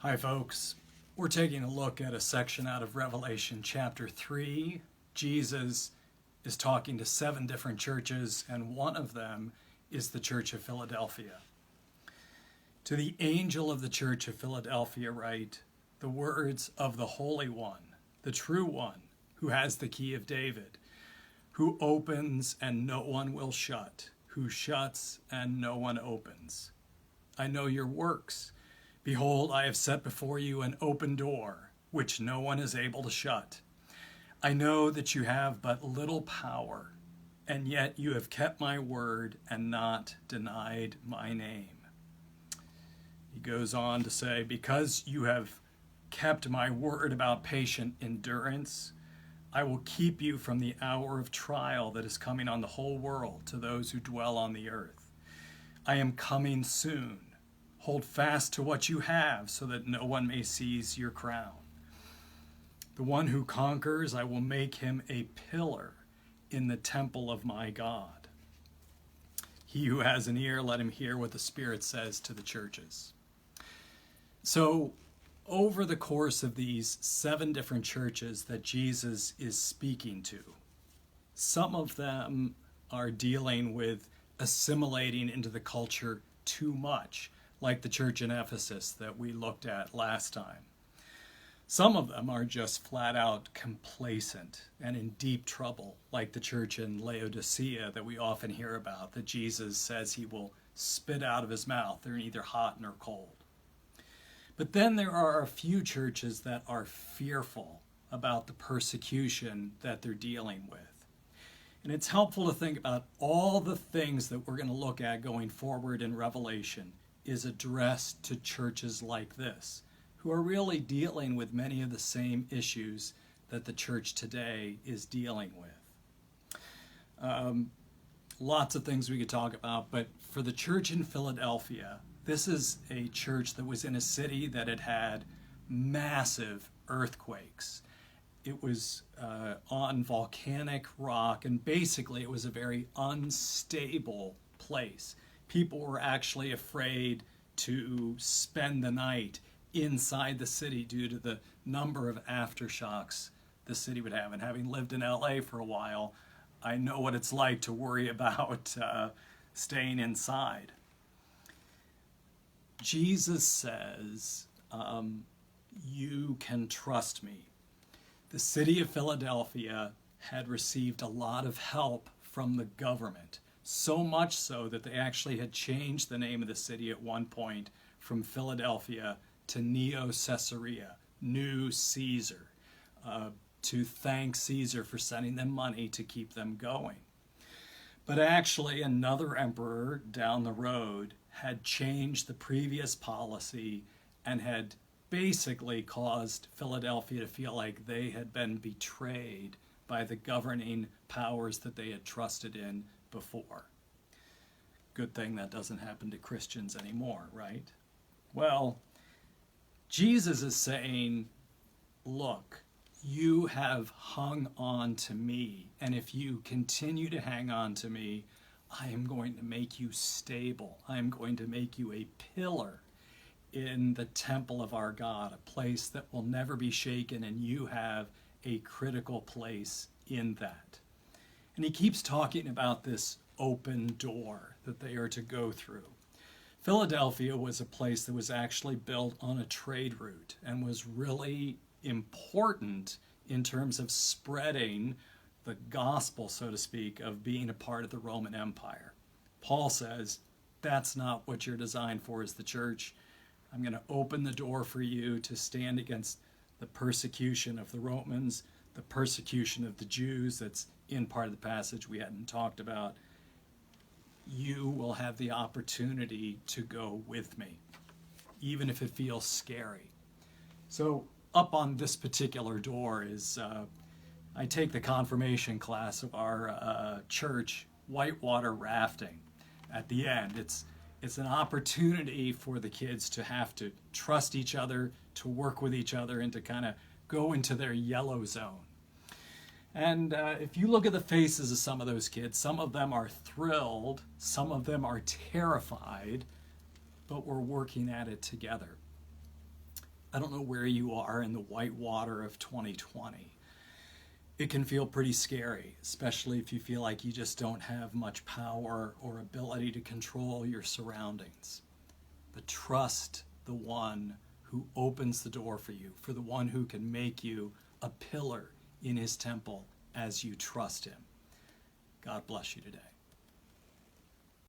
Hi, folks. We're taking a look at a section out of Revelation chapter 3. Jesus is talking to 7 different churches, and one of them is the Church of Philadelphia. To the angel of the Church of Philadelphia write the words of the Holy One, the true One, who has the key of David, who opens and no one will shut, who shuts and no one opens. I know your works. Behold, I have set before you an open door, which no one is able to shut. I know that you have but little power, and yet you have kept my word and not denied my name. He goes on to say, because you have kept my word about patient endurance, I will keep you from the hour of trial that is coming on the whole world to those who dwell on the earth. I am coming soon. Hold fast to what you have so that no one may seize your crown. The one who conquers, I will make him a pillar in the temple of my God. He who has an ear, let him hear what the Spirit says to the churches. So, over the course of these 7 different churches that Jesus is speaking to, some of them are dealing with assimilating into the culture too much, like the church in Ephesus that we looked at last time. Some of them are just flat out complacent and in deep trouble, like the church in Laodicea that we often hear about, that Jesus says he will spit out of his mouth. They're neither hot nor cold. But then there are a few churches that are fearful about the persecution that they're dealing with. And it's helpful to think about all the things that we're going to look at going forward in Revelation is addressed to churches like this, who are really dealing with many of the same issues that the church today is dealing with. Lots of things we could talk about, but for the church in Philadelphia, this is a church that was in a city that had had massive earthquakes. It was on volcanic rock, and basically it was a very unstable place. People were actually afraid to spend the night inside the city due to the number of aftershocks the city would have. And having lived in LA for a while, I know what it's like to worry about staying inside. Jesus says, you can trust me. The city of Philadelphia had received a lot of help from the government. So much so that they actually had changed the name of the city at one point from Philadelphia to Neo-Caesarea, New Caesar, to thank Caesar for sending them money to keep them going. But actually another emperor down the road had changed the previous policy and had basically caused Philadelphia to feel like they had been betrayed by the governing powers that they had trusted in before. Good thing that doesn't happen to Christians anymore, right? Well, Jesus is saying, look, you have hung on to me, and if you continue to hang on to me, I am going to make you stable. I am going to make you a pillar in the temple of our God, a place that will never be shaken, and you have a critical place in that. And he keeps talking about this open door that they are to go through. Philadelphia was a place that was actually built on a trade route and was really important in terms of spreading the gospel, so to speak, of being a part of the Roman Empire. Paul says, that's not what you're designed for as the church. I'm going to open the door for you to stand against the persecution of the Romans, the persecution of the Jews, that's in part of the passage we hadn't talked about. You will have the opportunity to go with me, even if it feels scary. So up on this particular door is, I take the confirmation class of our church, whitewater rafting. At the end, it's an opportunity for the kids to have to trust each other, to work with each other, and to kind of go into their yellow zone. And if you look at the faces of some of those kids, some of them are thrilled, some of them are terrified, but we're working at it together. I don't know where you are in the white water of 2020. It can feel pretty scary, especially if you feel like you just don't have much power or ability to control your surroundings. But trust the one who opens the door for you, for the one who can make you a pillar in his temple as you trust him. God bless you today.